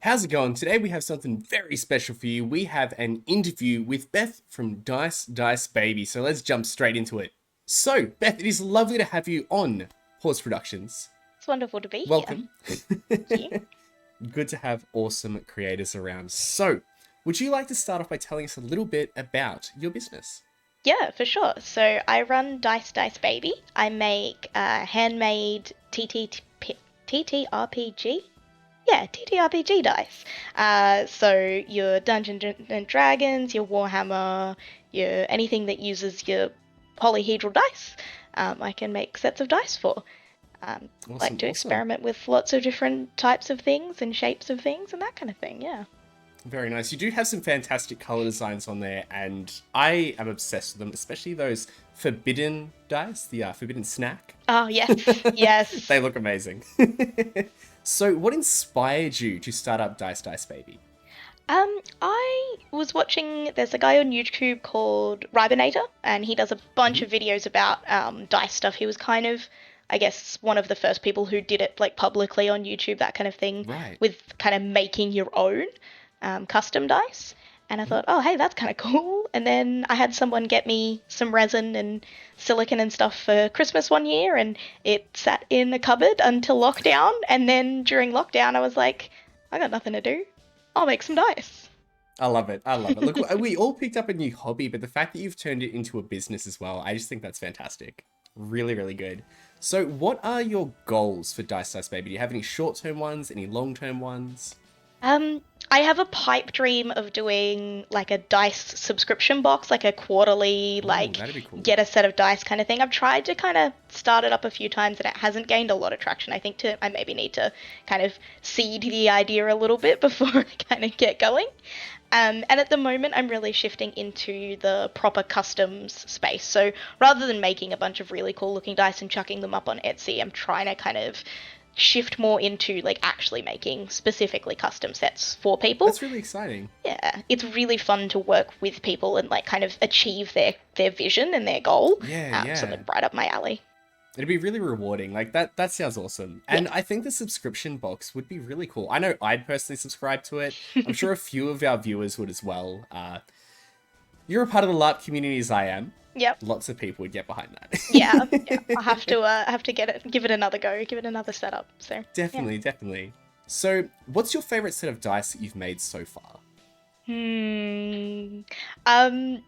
How's it going? Today we have something very special for you. We have an interview with Beth from Dicedicebabey. So let's jump straight into it. So, Beth, it is lovely to have you on Horse Productions. It's wonderful to be here. Welcome. Thank you. Good to have awesome creators around. So, would you like to start off by telling us a little bit about your business? Yeah, for sure. So I run Dicedicebabey. I make handmade TTRPG. Yeah, TTRPG dice. So your Dungeons and Dragons, your Warhammer, your anything that uses your polyhedral dice, I can make sets of dice for. Like Awesome, to awesome. experiment with lots of different types of things and shapes of things and that kind of thing. Yeah. Very nice. You do have some fantastic color designs on there, and I am obsessed with them, especially those forbidden dice, the forbidden snack. Oh yes, yes. They look amazing. So, what inspired you to start up Dicedicebabey? I was watching. There's a guy on YouTube called Ribinator, and he does a bunch Hmm. of videos about dice stuff. He was kind of, I guess, one of the first people who did it like publicly on YouTube, that kind of thing, Right. with kind of making your own custom dice. And I Mhm. thought, oh, hey, that's kind of cool. And then I had someone get me some resin and silicon and stuff for Christmas one year, and it sat in a cupboard until lockdown. And then during lockdown, I was like, I got nothing to do. I'll make some dice. I love it. I love it. Look, we all picked up a new hobby, but the fact that you've turned it into a business as well, I just think that's fantastic. Really, really good. So, what are your goals for Dicedicebabey? Do you have any short-term ones, any long-term ones? Um, I have a pipe dream of doing like a dice subscription box, like a quarterly, Ooh, like that'd be cool. get a set of dice kind of thing. I've tried to kind of start it up a few times and it hasn't gained a lot of traction. I maybe need to kind of seed the idea a little bit before I kind of get going. And at the moment, I'm really shifting into the proper customs space. So rather than making a bunch of really cool looking dice and chucking them up on Etsy, I'm trying to kind of shift more into like actually making specifically custom sets for people. That's really exciting. Yeah, it's really fun to work with people and like kind of achieve their vision and their goal. Yeah, Something yeah. right up my alley. It'd be really rewarding. Like that sounds awesome. Yeah. And I think the subscription box would be really cool. I know I'd personally subscribe to it. I'm sure a few of our viewers would as well. You're a part of the LARP community as I am. Yep. Lots of people would get behind Yeah. Yeah. that. I have to give it another go, give it another setup. So yeah. Definitely, definitely. So, what's your favorite set of dice that you've made so far? Hmm. Um,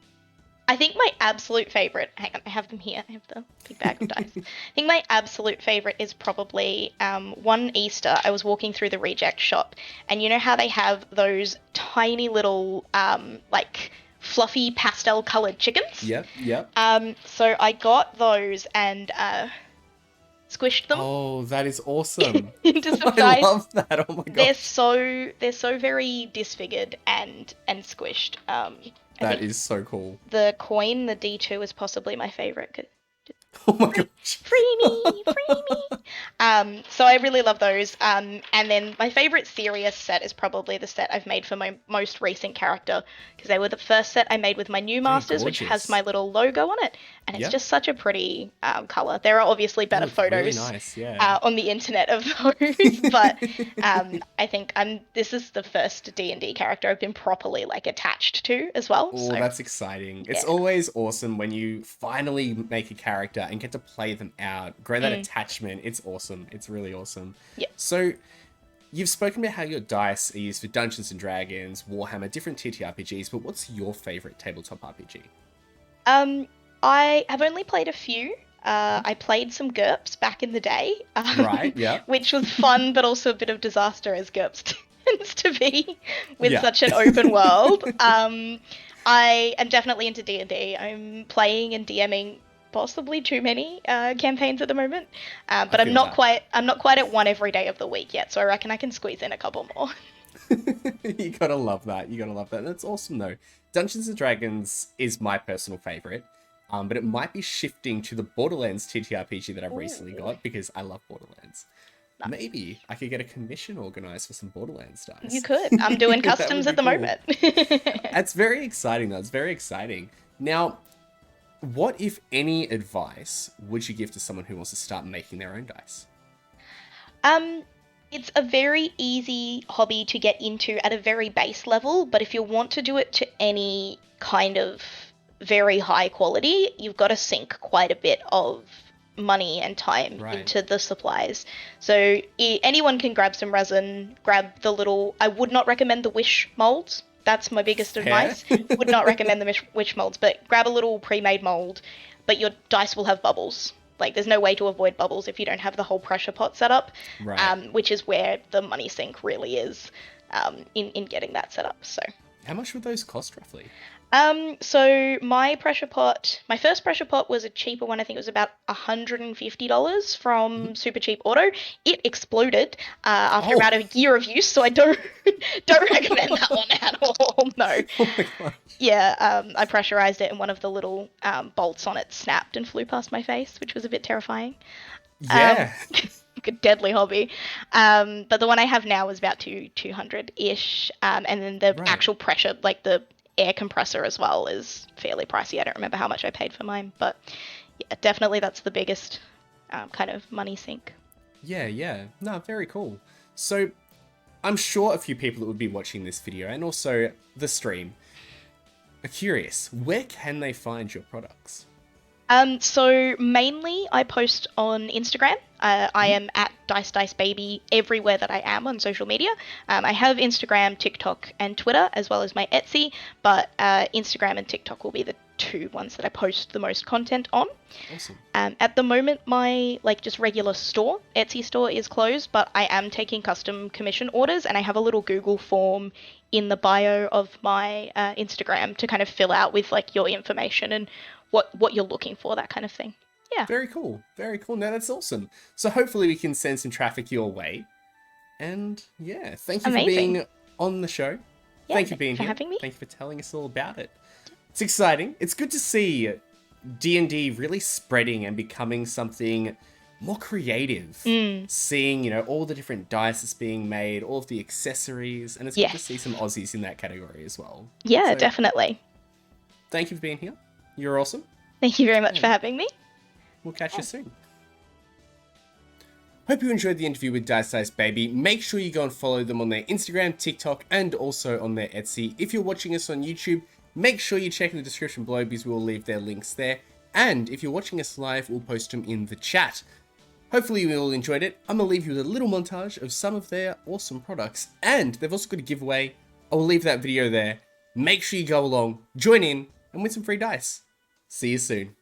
I think my absolute favorite. Hang on, I have them here. I have the big bag of dice. I think my absolute favorite is probably one Easter. I was walking through the reject shop, and you know how they have those tiny little like fluffy pastel colored chickens. Yep, yep. So I got those and squished them Oh, that is awesome. into some I dice. love that. Oh my gosh. They're so very disfigured and squished. I That think is so cool. the coin, the D2, is possibly my favorite. Oh my Free, gosh. free me, free me. So I really love those. And then my favorite serious set is probably the set I've made for my most recent character because they were the first set I made with my new They're masters, which has my gorgeous. little logo on it, and it's Yep. just such a pretty color. There are obviously They better look really photos nice, yeah. on the internet of those, but I think this is the first D&D character I've been properly like attached to as well. Oh, So that's exciting. It's yeah. always awesome when you finally make a character and get to play them out, grow that Mm, attachment. It's awesome. It's really awesome. yeah. So, you've spoken about how your dice are used for Dungeons and Dragons, Warhammer, different TTRPGs, but what's your favorite tabletop RPG? Um, I have only played a few. I played some GURPS back in the day, Right, yeah. which was fun, but also a bit of disaster as GURPS tends to be with Yeah. such an open world. I am definitely into D&D. I'm playing and DMing possibly too many campaigns at the moment, I but feel that. I'm not quite at one every day of the week yet. So I reckon I can squeeze in a couple more. You gotta love that. You gotta love that. That's awesome though. Dungeons and Dragons is my personal favorite, but it might be shifting to the Borderlands TTRPG that I've recently Ooh, got because I love Borderlands. nice. Maybe I could get a commission organized for some Borderlands You dice. could. I'm doing That customs would be at the cool. moment. That's very exciting though. It's very exciting. Now, what if any advice would you give to someone who wants to start making their own dice? um, It's a very easy hobby to get into at a very base level, but if you want to do it to any kind of very high quality, you've got to sink quite a bit of money and time Right. into the supplies. So anyone can grab some resin, grab the little. I would not recommend the wish molds. That's my biggest Fair. advice. Would not recommend the wish molds, but grab a little pre-made mold, but your dice will have bubbles. Like, there's no way to avoid bubbles if you don't have the whole pressure pot set up, Right. which is where the money sink really is, in getting that set up. So. How much would those cost roughly? So my first pressure pot was a cheaper one. I think it was about $150 from Super Cheap Auto. It exploded after about a year of use, so I don't don't recommend that one at all. No. Oh my god. Yeah, I pressurized it, and one of the little bolts on it snapped and flew past my face, which was a bit terrifying. Yeah. A deadly hobby. But the one I have now is about 200-ish, and then the Right. actual pressure, like the air compressor as well, is fairly pricey. I don't remember how much I paid for mine, but yeah, definitely that's the biggest kind of money sink. Yeah. No, very cool. So, I'm sure a few people that would be watching this video and also the stream are curious. Where can they find your products? So mainly I post on Instagram. I am at Dicedicebabey everywhere that I am on social media. I have Instagram, TikTok, and Twitter, as well as my Etsy, but Instagram and TikTok will be the two ones that I post the most content on. Awesome. At the moment, my just regular store, Etsy store, is closed, but I am taking custom commission orders, and I have a little Google form in the bio of my Instagram to kind of fill out with your information and what you're looking for, that kind of thing. Yeah. Very cool. Very cool. No, that's awesome. So hopefully we can send some traffic your way. And yeah, thank you for being on the show. Yeah, thank you for being here. having me. Thank you for telling us all about it. It's exciting. It's good to see D&D really spreading and becoming something more creative. Seeing, all the different dice that's being made, all of the accessories, and it's good to see some Aussies in that category as well. Yeah, So, definitely. Thank you for being here. You're awesome. Thank you very much for having me. We'll catch you soon. Hope you enjoyed the interview with Dicedicebabey. Make sure you go and follow them on their Instagram, TikTok, and also on their Etsy. If you're watching us on YouTube, make sure you check in the description below because we'll leave their links there. And if you're watching us live, we'll post them in the chat. Hopefully you all enjoyed it. I'm going to leave you with a little montage of some of their awesome products. And they've also got a giveaway. I will leave that video there. Make sure you go along, join in, and win some free dice. See you soon.